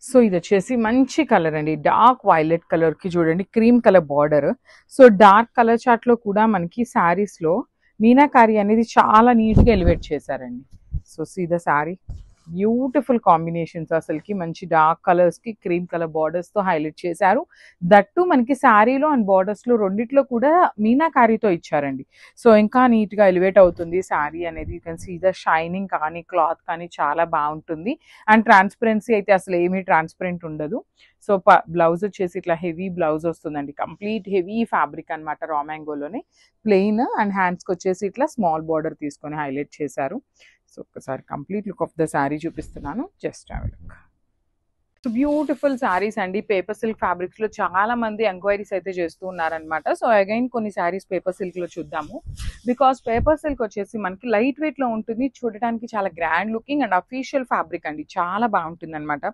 So ఇది వచ్చేసి మంచి కలర్ అండి, డార్క్ వైలెట్ కలర్ కి చూడండి cream colour border. So dark colour chart లో కూడా మనకి శారీస్ లో మీనాకారి అనేది చాలా నీట్ గా ఎలివేట్ చేశారండి. So see the sari, beautiful combinations, అసలుకి మంచి డార్క్ కలర్స్ కి క్రీమ్ కలర్ బార్డర్స్ తో హైలైట్ చేశారు. దట్టు మనకి శారీలో అండ్ బార్డర్స్ లో రెండిట్లో కూడా మీనాకారితో ఇచ్చారండి. సో ఇంకా నీట్ గా ఎలివేట్ అవుతుంది శారీ అనేది. You can see the shining కానీ క్లాత్ కానీ చాలా బాగుంటుంది. అండ్ ట్రాన్స్పరెన్సీ అయితే అసలు ఏమీ ట్రాన్స్పరెంట్ ఉండదు. సో బ్లౌజ్ వచ్చేసి ఇట్లా హెవీ బ్లౌజ్ వస్తుందండి, కంప్లీట్ హెవీ ఫ్యాబ్రిక్ అనమాట, రా మ్యాంగోలోనే ప్లెయిన్. అండ్ హ్యాండ్స్కి వచ్చేసి ఇట్లా స్మాల్ బార్డర్ తీసుకొని హైలైట్ చేశారు. సో ఒక్కసారి complete look of the sari చూపిస్తున్నాను, just have a look. So beautiful saris అండి, పేపర్ సిల్క్ ఫ్యాబ్రిక్స్ లో చాలా మంది ఎంక్వైరీస్ అయితే చేస్తూ ఉన్నారనమాట. సో అగైన్ కొన్ని శారీస్ పేపర్ సిల్క్ లో చూద్దాము. బికాస్ పేపర్ సిల్క్ వచ్చేసి మనకి లైట్ వెయిట్ లో ఉంటుంది, చూడడానికి చాలా grand looking and official fabric అండి, చాలా బాగుంటుంది అనమాట.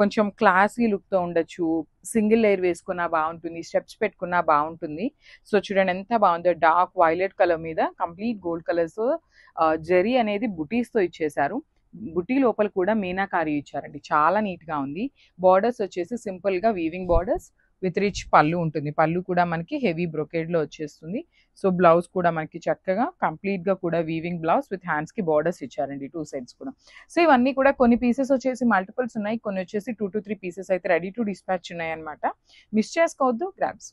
కొంచెం క్లాసీ లుక్ తో ఉండొచ్చు, సింగిల్ లేయర్ వేసుకున్నా బాగుంటుంది, స్టెప్స్ పెట్టుకున్నా బాగుంటుంది. సో చూడండి ఎంత బాగుందో, డార్క్ వైలెట్ కలర్ మీద కంప్లీట్ గోల్డ్ కలర్స్ జరీ అనేది బుటీస్ తో ఇచ్చేసారు. బుటీ లోపల కూడా మీనాకారి ఇచ్చారండి, చాలా నీట్ గా ఉంది. బార్డర్స్ వచ్చేసి సింపుల్ గా వీవింగ్ బార్డర్స్ విత్ రిచ్ పళ్ళు ఉంటుంది, పళ్ళు కూడా మనకి హెవీ బ్రొకేడ్ లో వచ్చేస్తుంది. సో బ్లౌజ్ కూడా మనకి చక్కగా కంప్లీట్ గా కూడా వీవింగ్ బ్లౌజ్ విత్ హ్యాండ్స్ కి బార్డర్స్ ఇచ్చారండి, 2 సైడ్స్ కూడా. సో ఇవన్నీ కూడా కొన్ని పీసెస్ వచ్చేసి మల్టిపుల్స్ ఉన్నాయి, కొన్ని వచ్చేసి 2 to 3 పీసెస్ అయితే రెడీ టు డిస్పాచ్ ఉన్నాయి అనమాట. మిస్ చేసుకోవద్దు, గ్రాబ్స్.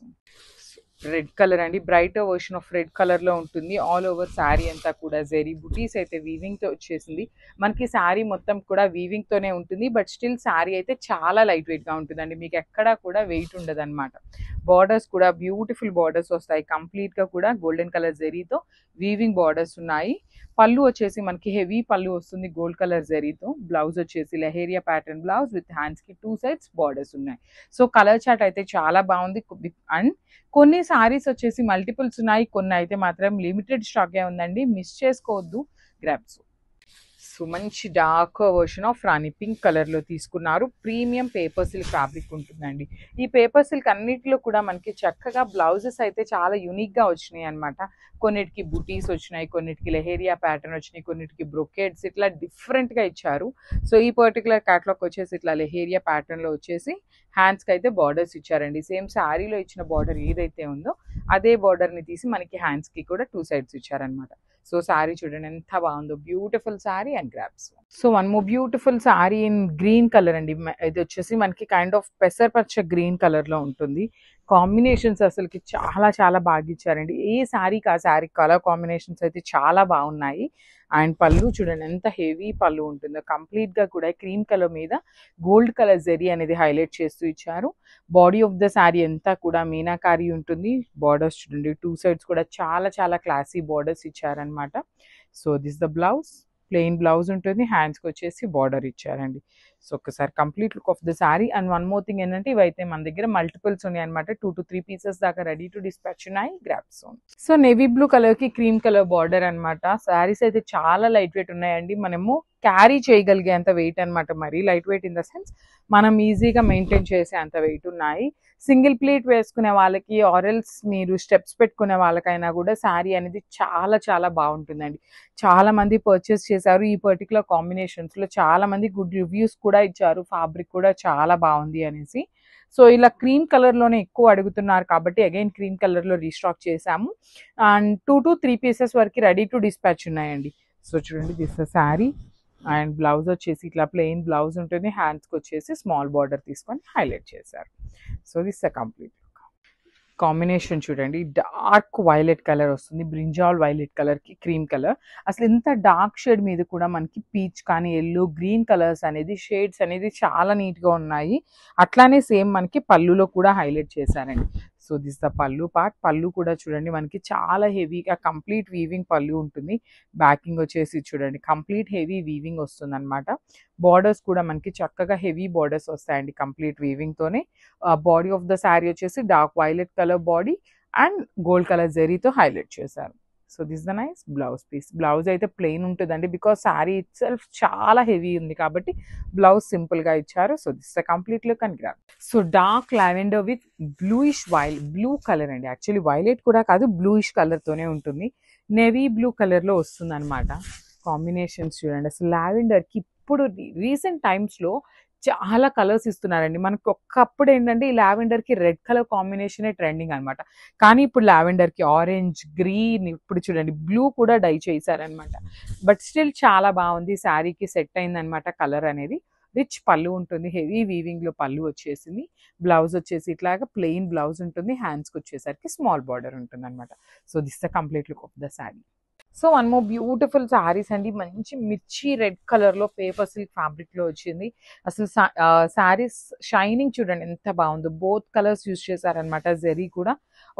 రెడ్ కలర్ అండి, brighter version of red colour లో ఉంటుంది. ఆల్ ఓవర్ శారీ అంతా కూడా జెరీ బుటీస్ అయితే వీవింగ్ తో వచ్చేసింది. మనకి శారీ మొత్తం కూడా వీవింగ్ తోనే ఉంటుంది, బట్ స్టిల్ శారీ అయితే చాలా లైట్ వెయిట్ గా ఉంటుందండి, మీకు ఎక్కడా కూడా వెయిట్ ఉండదు అనమాట. బార్డర్స్ కూడా బ్యూటిఫుల్ బార్డర్స్ వస్తాయి, కంప్లీట్ గా కూడా గోల్డెన్ కలర్ జెరీతో వీవింగ్ బార్డర్స్ ఉన్నాయి. పళ్ళు వచ్చేసి మనకి హెవీ పళ్ళు వస్తుంది గోల్డ్ కలర్ జెరీతో. బ్లౌజ్ వచ్చేసి leheriya pattern blouse with hands కి 2 సైడ్స్ బార్డర్స్ ఉన్నాయి. సో కలర్ చార్ట్ అయితే చాలా బాగుంది. అండ్ కొన్ని సారీస్ వచ్చేసి మల్టిపుల్స్ ఉన్నాయి, కొన్ని అయితే మాత్రం లిమిటెడ్ స్టాకే ఉందండి, మిస్ చేసుకోవద్దు, గ్రాబ్స్. సో మంచి dark version of Rani pink colour లో తీసుకున్నారు. ప్రీమియం పేపర్ సిల్క్ ఫ్యాబ్రిక్ ఉంటుందండి. ఈ పేపర్ సిల్క్ అన్నిటిలో కూడా మనకి చక్కగా బ్లౌజెస్ అయితే చాలా యూనిక్ గా వచ్చినాయి అనమాట. కొన్నిటికి బుటీస్ వచ్చినాయి, కొన్నిటికి లెహేరియా ప్యాటర్న్ వచ్చినాయి, కొన్నిటికి బ్రొకేడ్స్, ఇట్లా డిఫరెంట్ గా ఇచ్చారు. సో ఈ పర్టికులర్ క్యాట్లాగ్ వచ్చేసి ఇట్లా లెహేరియా ప్యాటర్న్ లో వచ్చేసి హ్యాండ్స్ కి అయితే బార్డర్స్ ఇచ్చారండి. సేమ్ శారీలో ఇచ్చిన బార్డర్ ఏదైతే ఉందో అదే బార్డర్ ని తీసి మనకి హ్యాండ్స్ కి కూడా 2 సైడ్స్ ఇచ్చారనమాట. సో శారీ చూడండి ఎంత బాగుందో, beautiful sari and grabs. So one more beautiful sari in green colour అండి. ఇది వచ్చేసి మనకి కైండ్ ఆఫ్ పెసరపచ్చ గ్రీన్ కలర్ లో ఉంటుంది. కాంబినేషన్స్ అసలుకి చాలా చాలా బాగా ఇచ్చారండి. ఏ శారీకి ఆ శారీ కలర్ కాంబినేషన్స్ అయితే చాలా బాగున్నాయి. అండ్ పళ్ళు చూడండి ఎంత హెవీ పళ్ళు ఉంటుందో, కంప్లీట్ గా కూడా క్రీమ్ కలర్ మీద గోల్డ్ కలర్ జెరీ అనేది హైలైట్ చేస్తూ ఇచ్చారు. బాడీ ఆఫ్ ద శారీ అంతా కూడా మీనాకారి ఉంటుంది. బార్డర్స్ చూడండి 2 సైడ్స్ కూడా చాలా చాలా క్లాసీ బార్డర్స్ ఇచ్చారనమాట. So this the blouse, plain blouse ఉంటుంది, హ్యాండ్స్కి వచ్చేసి బార్డర్ ఇచ్చారండి. సో ఒక్కసారి complete look of the sari. And one more thing ఏంటంటే ఇవైతే మన దగ్గర మల్టిపుల్స్ ఉన్నాయి అనమాట, 2 to 3 పీసెస్ దాకా రెడీ టు డిస్పాచ్ ఉన్నాయి, grabs. So navy blue colour కి క్రీమ్ కలర్ బార్డర్ అనమాట. శారీస్ అయితే చాలా లైట్ వెయిట్ ఉన్నాయండి, మనము క్యారీ చేయగలిగే అంత వెయిట్ అనమాట, మరీ light weight in the sense మనం ఈజీగా మెయింటైన్ చేసే అంత వెయిట్ ఉన్నాయి. సింగిల్ ప్లేట్ వేసుకునే వాళ్ళకి ఆరెల్స్ మీరు స్టెప్స్ పెట్టుకునే వాళ్ళకైనా కూడా శారీ అనేది చాలా చాలా బాగుంటుందండి. చాలా మంది పర్చేస్ చేశారు ఈ పర్టికులర్ కాంబినేషన్స్ లో, చాలా మంది గుడ్ రివ్యూస్ కూడా ఇచ్చారు, ఫ్యాబ్రిక్ కూడా చాలా బాగుంది అనేసి. సో ఇలా క్రీమ్ కలర్ లోనే ఎక్కువ అడుగుతున్నారు కాబట్టి అగైన్ క్రీమ్ కలర్ లో రీస్టాక్ చేసాము. అండ్ 2 to 3 పీసెస్ వరకు రెడీ టు డిస్పాచ్ ఉన్నాయండి. సో చూడండి దిస్ శారీ. అండ్ బ్లౌజ్ వచ్చేసి ఇట్లా ప్లెయిన్ బ్లౌజ్ ఉంటుంది, హ్యాండ్స్కి వచ్చేసి స్మాల్ బార్డర్ తీసుకొని హైలైట్ చేశారు. సో దిస్ కంప్లీట్ కాంబినేషన్ చూడండి, డార్క్ వైలెట్ కలర్ వస్తుంది, బ్రింజాల్ వైలెట్ కలర్ కి క్రీమ్ కలర్. అసలు ఇంత డార్క్ షేడ్ మీద కూడా మనకి పీచ్ కానీ ఎల్లో గ్రీన్ కలర్స్ అనేది షేడ్స్ అనేది చాలా నీట్ గా ఉన్నాయి. అట్లానే సేమ్ మనకి పళ్ళులో కూడా హైలైట్ చేశారండి. సో దిస్ ద పళ్ళు పార్ట్. పళ్ళు కూడా చూడండి మనకి చాలా హెవీగా కంప్లీట్ వీవింగ్ పళ్ళు ఉంటుంది. బ్యాకింగ్ వచ్చేసి చూడండి కంప్లీట్ హెవీ వీవింగ్ వస్తుంది అనమాట. బార్డర్స్ కూడా మనకి చక్కగా హెవీ బార్డర్స్ వస్తాయండి కంప్లీట్ వీవింగ్ తోనే. బాడీ ఆఫ్ ద శారీ వచ్చేసి dark violet colour body and gold colour జెరీతో హైలైట్ చేశారు. So this the nice blouse piece. Blouse అయితే ప్లెయిన్ ఉంటుందండి, బికాస్ శారీ ఇట్ సెల్ఫ్ చాలా హెవీ ఉంది కాబట్టి బ్లౌజ్ సింపుల్ గా ఇచ్చారు. So this complete look and grab. So dark lavender with bluish blue colour అండి, యాక్చువల్లీ వైలెట్ కూడా కాదు, బ్లూయిష్ కలర్ తోనే ఉంటుంది. నేవీ బ్లూ కలర్ లో వస్తుంది అనమాట. కాంబినేషన్స్ చూడండి అసలు లావెండర్ కి ఇప్పుడు రీసెంట్ టైమ్స్ లో చాలా కలర్స్ ఇస్తున్నారండి. మనకు ఒకప్పుడు ఏంటంటే ఈ లావెండర్‌కి రెడ్ కలర్ కాంబినేషనే ట్రెండింగ్ అనమాట. కానీ ఇప్పుడు లావెండర్‌కి ఆరెంజ్, గ్రీన్ ఇప్పుడు చూడండి బ్లూ కూడా డై చేశారనమాట. బట్ స్టిల్ చాలా బాగుంది. శారీకి సెట్ అయిందనమాట కలర్ అనేది. రిచ్ పళ్ళు ఉంటుంది. హెవీ వీవింగ్‌లో పళ్ళు వచ్చేసింది. బ్లౌజ్ వచ్చేసి ఇట్లాగా ప్లెయిన్ బ్లౌజ్ ఉంటుంది. హ్యాండ్స్‌కి వచ్చేసరికి స్మాల్ బార్డర్ ఉంటుందనమాట. So this the complete look of the sari. So one more beautiful saris అండి. మంచి మిర్చి రెడ్ కలర్‌లో పేపర్ సిల్క్ ఫ్యాబ్రిక్‌లో వచ్చింది. అసలు సారీస్ షైనింగ్ చూడండి ఎంత బాగుందో. బోత్ కలర్స్ యూజ్ చేశారనమాట. జెరీ కూడా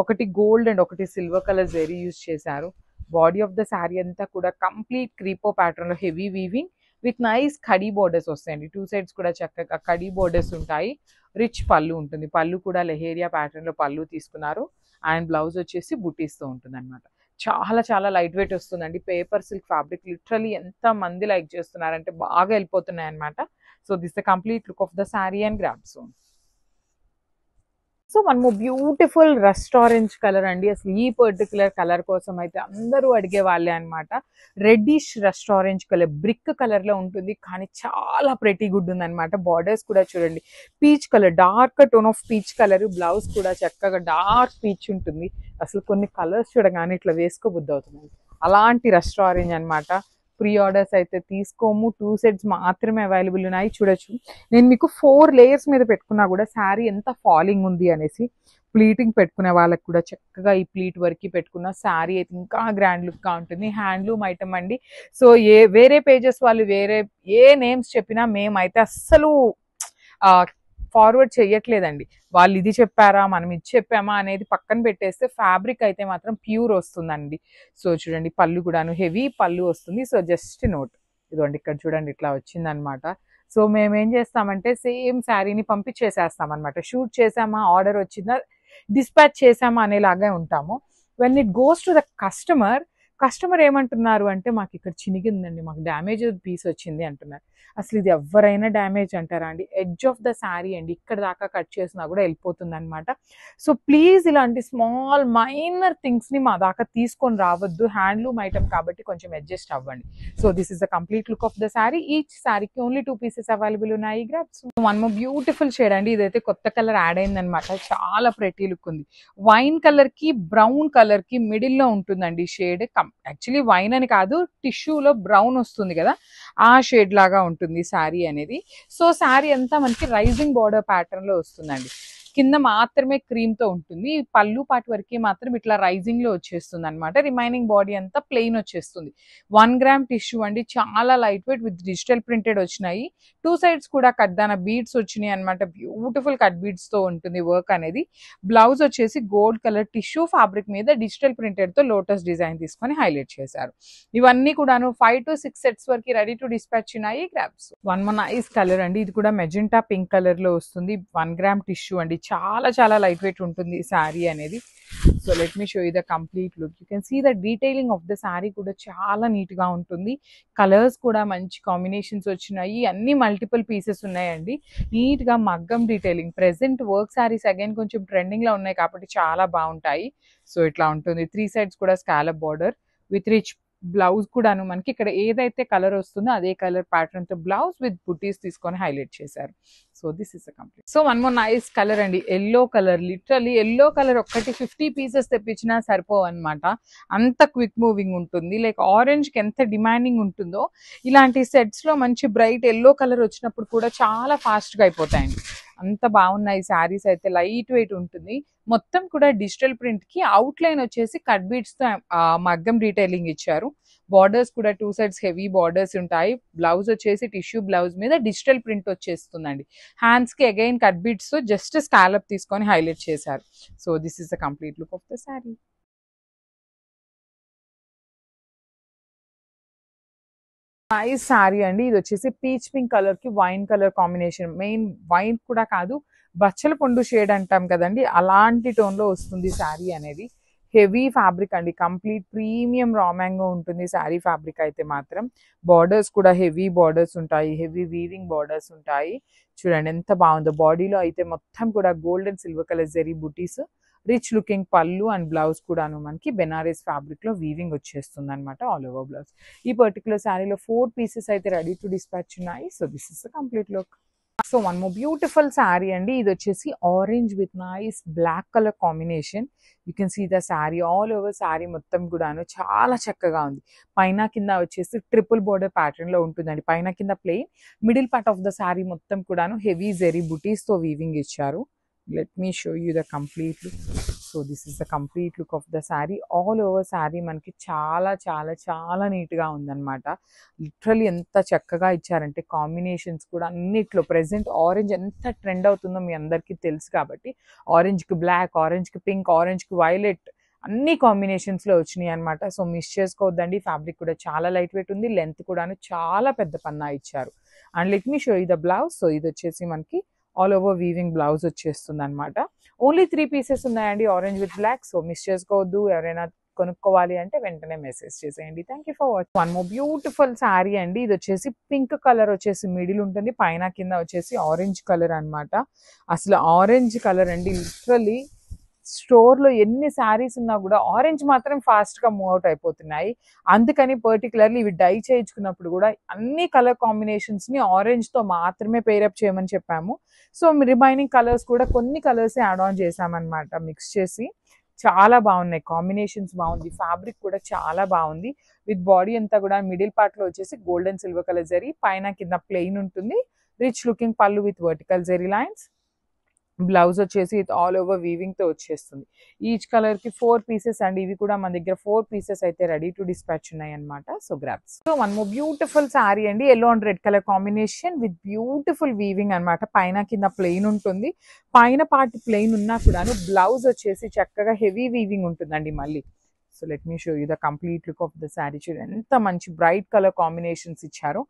ఒకటి గోల్డ్ అండ్ ఒకటి సిల్వర్ కలర్ జెరీ యూజ్ చేశారు. బాడీ ఆఫ్ ద శారీ అంతా కూడా కంప్లీట్ క్రీపో ప్యాటర్న్‌లో heavy weaving with nice khadi borders వస్తాయండి. 2 సైడ్స్ కూడా చక్కగా కడీ బోర్డర్స్ ఉంటాయి. రిచ్ పళ్ళు ఉంటుంది. పళ్ళు కూడా లెహేరియా ప్యాటర్న్‌లో పళ్ళు తీసుకున్నారు. అండ్ బ్లౌజ్ వచ్చేసి బుటీస్‌తో ఉంటుందన్నమాట. చాలా చాలా లైట్ వెయిట్ వస్తుందండి. పేపర్ సిల్క్ ఫ్యాబ్రిక్ లిటరల్లీ ఎంత మంది లైక్ చేస్తున్నారంటే బాగా వెళ్ళిపోతున్నాయి అనమాట. So this the complete look of the sari and grab son. So మనము బ్యూటిఫుల్ రస్ట్ ఆరెంజ్ కలర్ అండి. అసలు ఈ పర్టికులర్ కలర్ కోసం అయితే అందరూ అడిగే వాళ్ళే అనమాట. Reddish rust orange colour brick colour లో ఉంటుంది. కానీ చాలా ప్రెటీ గుడ్ ఉందన్నమాట. బార్డర్స్ కూడా చూడండి peach colour, dark tone of peach colour. Blouse కూడా చక్కగా డార్క్ పీచ్ ఉంటుంది. అసలు కొన్ని కలర్స్ చూడగానే ఇట్లా వేసుకోబుద్ధి అవుతుంది. అలాంటి రస్ట్ ఆరెంజ్ అనమాట. ప్రీ ఆర్డర్స్ అయితే తీసుకోము. 2 సెట్స్ మాత్రమే అవైలబుల్ ఉన్నాయి. చూడొచ్చు నేను మీకు 4 లేయర్స్ మీద పెట్టుకున్నా కూడా శారీ ఎంత ఫాలింగ్ ఉంది అనేసి. ప్లీటింగ్ పెట్టుకునే వాళ్ళకి కూడా చక్కగా ఈ ప్లీట్ వరకు పెట్టుకున్న శారీ అయితే ఇంకా గ్రాండ్ లుక్గా ఉంటుంది. హ్యాండ్లూమ్ ఐటమ్ అండి. సో వేరే పేజెస్ వాళ్ళు వేరే ఏ నేమ్స్ చెప్పినా మేమైతే అస్సలు ఫార్వర్డ్ చెయ్యట్లేదండి. వాళ్ళు ఇది చెప్పారా మనం ఇది చెప్పామా అనేది పక్కన పెట్టేస్తే ఫ్యాబ్రిక్ అయితే మాత్రం ప్యూర్ వస్తుందండి. సో చూడండి పళ్ళు కూడాను హెవీ పళ్ళు వస్తుంది. సో జస్ట్ నోట్ ఇదిగోండి ఇక్కడ చూడండి ఇట్లా వచ్చిందనమాట. సో మేము ఏం చేస్తామంటే సేమ్ శారీని పంపించేసేస్తాం అనమాట. షూట్ చేసామా, ఆర్డర్ వచ్చిందా, డిస్పాచ్ చేసామా అనేలాగే ఉంటాము. When it goes to the customer ఏమంటున్నారు అంటే మాకు ఇక్కడ చినిగిందండి, మాకు డ్యామేజ్ పీస్ వచ్చింది అంటున్నారు. అసలు ఇది ఎవరైనా డ్యామేజ్ అంటారా అండి? ఎడ్జ్ ఆఫ్ ద శారీ అండి, ఇక్కడ దాకా కట్ చేసినా కూడా వెళ్ళిపోతుంది అనమాట. సో ప్లీజ్ ఇలాంటి స్మాల్ మైనర్ థింగ్స్ని మా దాకా తీసుకొని రావద్దు. హ్యాండ్లూమ్ ఐటమ్ కాబట్టి కొంచెం అడ్జస్ట్ అవ్వండి. So this is the complete look of the sari. Each శారీకి ఓన్లీ 2 పీసెస్ అవైలబుల్ ఉన్నాయి. Grabs one more beautiful shade అండి. ఇదైతే కొత్త కలర్ యాడ్ అయిందనమాట. చాలా ప్రెటీ లుక్ ఉంది. వైన్ కలర్ కి బ్రౌన్ కలర్ కి మిడిల్ లో ఉంటుందండి షేడ్. యాక్చువల్లీ వైన్ అని కాదు, టిష్యూలో బ్రౌన్ వస్తుంది కదా, ఆ షేడ్ లాగా ఉంటుంది శారీ అనేది. సో శారీ అంతా మనకి రైజింగ్ బార్డర్ ప్యాటర్న్ లో వస్తుందండి. కింద మాత్రమే క్రీమ్ తో ఉంటుంది. పళ్ళు పాటు వరకు మాత్రం ఇట్లా రైజింగ్ లో వచ్చేస్తుంది అనమాట. రిమైనింగ్ బాడీ అంతా ప్లెయిన్ వచ్చేస్తుంది. 1 గ్రామ్ టిష్యూ అండి. చాలా light weight with digital printed వచ్చినాయి. 2 సైడ్స్ కూడా కడ్దాన బీడ్స్ వచ్చినాయి అనమాట. బ్యూటిఫుల్ కట్ బీడ్స్ తో ఉంటుంది వర్క్ అనేది. బ్లౌజ్ వచ్చేసి గోల్డ్ కలర్ టిష్యూ ఫ్యాబ్రిక్ మీద డిజిటల్ ప్రింటెడ్ తో లోటస్ డిజైన్ తీసుకొని హైలైట్ చేశారు. ఇవన్నీ కూడాను 5 to 6 సెట్స్ వరకు రెడీ టు డిస్పాచ్ ఉన్నాయి. Grabs one more nice colour అండి. ఇది కూడా మెజెంటా పింక్ కలర్ లో వస్తుంది. 1 గ్రామ్ టిష్యూ అండి. చాలా చాలా లైట్ వెయిట్ ఉంటుంది శారీ అనేది. So let me show you the complete look. You can see the detailing of the sari కూడా చాలా నీట్ గా ఉంటుంది. కలర్స్ కూడా మంచి కాంబినేషన్స్ వచ్చినాయి. అన్ని మల్టిపుల్ పీసెస్ ఉన్నాయండి. నీట్ గా మగ్గం detailing. Present work saris again కొంచెం ట్రెండింగ్ లో ఉన్నాయి కాబట్టి చాలా బాగుంటాయి. సో ఇట్లా ఉంటుంది. 3 సైడ్స్ కూడా scallop border with rich blouse కూడాను మనకి ఇక్కడ ఏదైతే కలర్ వస్తుందో అదే కలర్ ప్యాటర్న్ తో బ్లౌజ్ విత్ బుటీస్ తీసుకొని హైలైట్ చేశారు. So this is complete. So one more nice colour అండి. Yellow colour. Literally yellow colour ఒక్కటి 50 పీసెస్ తెప్పించినా సరిపోవు అనమాట. అంత క్విక్ మూవింగ్ ఉంటుంది. లైక్ ఆరెంజ్ కి ఎంత డిమాండింగ్ ఉంటుందో ఇలాంటి సెట్స్ లో మంచి బ్రైట్ ఎల్లో కలర్ వచ్చినప్పుడు కూడా చాలా ఫాస్ట్ గా అయిపోతాయండి. అంత బాగున్నాయి శారీస్ అయితే. లైట్ వెయిట్ ఉంటుంది. మొత్తం కూడా డిజిటల్ ప్రింట్ కి అవుట్ లైన్ వచ్చేసి కట్ బీడ్స్ తో మగ్గం డీటెయిలింగ్ ఇచ్చారు. బార్డర్స్ కూడా 2 సైడ్స్ హెవీ బార్డర్స్ ఉంటాయి. బ్లౌజ్ వచ్చేసి టిష్యూ బ్లౌజ్ మీద డిజిటల్ ప్రింట్ వచ్చేస్తుందండి. హ్యాండ్స్ కి అగైన్ కట్ బీడ్స్ తో జస్ట్ స్కాలప్ తీసుకొని హైలైట్ చేశారు. So this is the complete look of the sari. Nice sari అండి. ఇది వచ్చేసి పీచ్ పింక్ కలర్ కి wine colour combination. Main wine కూడా కాదు, బచ్చల పండు షేడ్ అంటాం కదండి, అలాంటి టోన్ లో వస్తుంది శారీ అనేది. హెవీ ఫ్యాబ్రిక్ అండి. కంప్లీట్ ప్రీమియం రా మ్యాంగో ఉంటుంది శారీ ఫ్యాబ్రిక్ అయితే మాత్రం. బార్డర్స్ కూడా హెవీ బార్డర్స్ ఉంటాయి. హెవీ వీవింగ్ బార్డర్స్ ఉంటాయి. చూడండి ఎంత బాగుందో. బాడీలో అయితే మొత్తం కూడా gold and silver colour zari butis. Rich looking పళ్ళు అండ్ బ్లౌజ్ కూడాను మనకి బెనారస్ ఫ్యాబ్రిక్ లో వీవింగ్ వచ్చేస్తుంది అనమాట. All over blouse. ఈ పర్టికులర్ శారీలో 4 పీసెస్ అయితే రెడీ టు డిస్పాచ్ ఉన్నాయి. So this is the complete look. So one more beautiful sari అండి. ఇది వచ్చేసి orange with nice black colour combination. You can see the sari all over. Sari మొత్తం కూడాను చాలా చక్కగా ఉంది. పైన కింద వచ్చేసి ట్రిపుల్ బోర్డర్ ప్యాటర్న్ లో ఉంటుందండి. పైన కింద plain, middle part of the sari మొత్తం కూడాను హెవీ జెరీ బుటీస్ తో వీవింగ్ ఇచ్చారు. Let me show you the complete look. So this is the complete look of the sari. All over sari మనకి చాలా చాలా చాలా నీట్గా ఉందన్నమాట. లిటరలీ ఎంత చక్కగా ఇచ్చారంటే కాంబినేషన్స్ కూడా అన్నిట్లో. ప్రెసెంట్ ఆరెంజ్ ఎంత ట్రెండ్ అవుతుందో మీ అందరికీ తెలుసు కాబట్టి ఆరెంజ్కి బ్లాక్, ఆరెంజ్కి పింక్, ఆరెంజ్కి వైలెట్ అన్ని కాంబినేషన్స్లో వచ్చినాయి అనమాట. సో మిస్ చేసుకోవద్దండి. ఫ్యాబ్రిక్ కూడా చాలా లైట్ వెయిట్ ఉంది. లెంత్ కూడాను చాలా పెద్ద పన్నా ఇచ్చారు. And let me show you the blouse. So ఇది వచ్చేసి మనకి ఆల్ ఓవర్ వీవింగ్ బ్లౌజ్ వచ్చేస్తుంది అనమాట. ఓన్లీ 3 పీసెస్ ఉన్నాయండి orange with black. So miss చేసుకోవద్దు. ఎవరైనా కొనుక్కోవాలి అంటే వెంటనే మెసేజ్ చేసేయండి. Thank you for watching. One more beautiful sari అండి. ఇది వచ్చేసి పింక్ కలర్ వచ్చేసి మిడిల్ ఉంటుంది, పైన కింద వచ్చేసి ఆరెంజ్ కలర్ అనమాట. అసలు ఆరెంజ్ కలర్ అండి. లిటరలీ స్టోర్లో ఎన్ని శారీస్ ఉన్నా కూడా ఆరెంజ్ మాత్రం ఫాస్ట్గా మూవ్ అవుట్ అయిపోతున్నాయి. అందుకని పర్టికులర్లీ ఇవి డై చేయించుకున్నప్పుడు కూడా అన్ని కలర్ కాంబినేషన్స్ని ఆరెంజ్తో మాత్రమే పేరప్ చేయమని చెప్పాము. సో రిమైనింగ్ కలర్స్ కూడా కొన్ని కలర్స్ యాడ్ ఆన్ చేసామన్నమాట మిక్స్ చేసి. చాలా బాగున్నాయి, కాంబినేషన్స్ బాగుంది. ఫ్యాబ్రిక్ కూడా చాలా బాగుంది. విత్ బాడీ అంతా కూడా మిడిల్ పార్ట్లో వచ్చేసి గోల్డెన్ సిల్వర్ కలర్ జరీ, పైన కింద ప్లెయిన్ ఉంటుంది. రిచ్ లుకింగ్ పళ్ళు with vertical zari lines. Blouse వచ్చేసి ఆల్ ఓవర్ వీవింగ్ తో వచ్చేస్తుంది. ఈచ్ కలర్ కి 4 పీసెస్ అండి. ఇవి కూడా మన దగ్గర 4 పీసెస్ అయితే రెడీ టు డిస్పాచ్ ఉన్నాయి అనమాట. So grabs. So one more beautiful sari అండి. Yellow and red colour combination with beautiful weaving అనమాట. పైన కింద ప్లెయిన్ ఉంటుంది. పైన పార్ట్ ప్లెయిన్ ఉన్నా కూడాను బ్లౌజ్ వచ్చేసి చక్కగా హెవీ వీవింగ్ ఉంటుందండి మళ్ళీ. So let me show you the complete look of the sari. చూడండి ఎంత మంచి బ్రైట్ కలర్ కాంబినేషన్స్ ఇచ్చారు.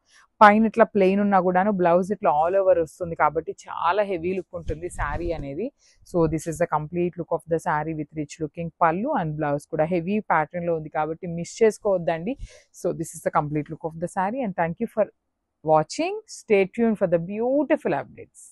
పైన ఇట్లా ప్లెయిన్ ఉన్నా కూడాను బ్లౌజ్ ఇట్లా ఆల్ ఓవర్ వస్తుంది కాబట్టి చాలా హెవీ లుక్ ఉంటుంది శారీ అనేది. So this is the complete look of the sari with rich looking పళ్ళు అండ్ బ్లౌజ్ కూడా హెవీ ప్యాటర్న్ లో ఉంది కాబట్టి మిస్ చేసుకోవద్దండి. So this is the complete look of the sari and thank you for watching. Stay tune for the beautiful updates.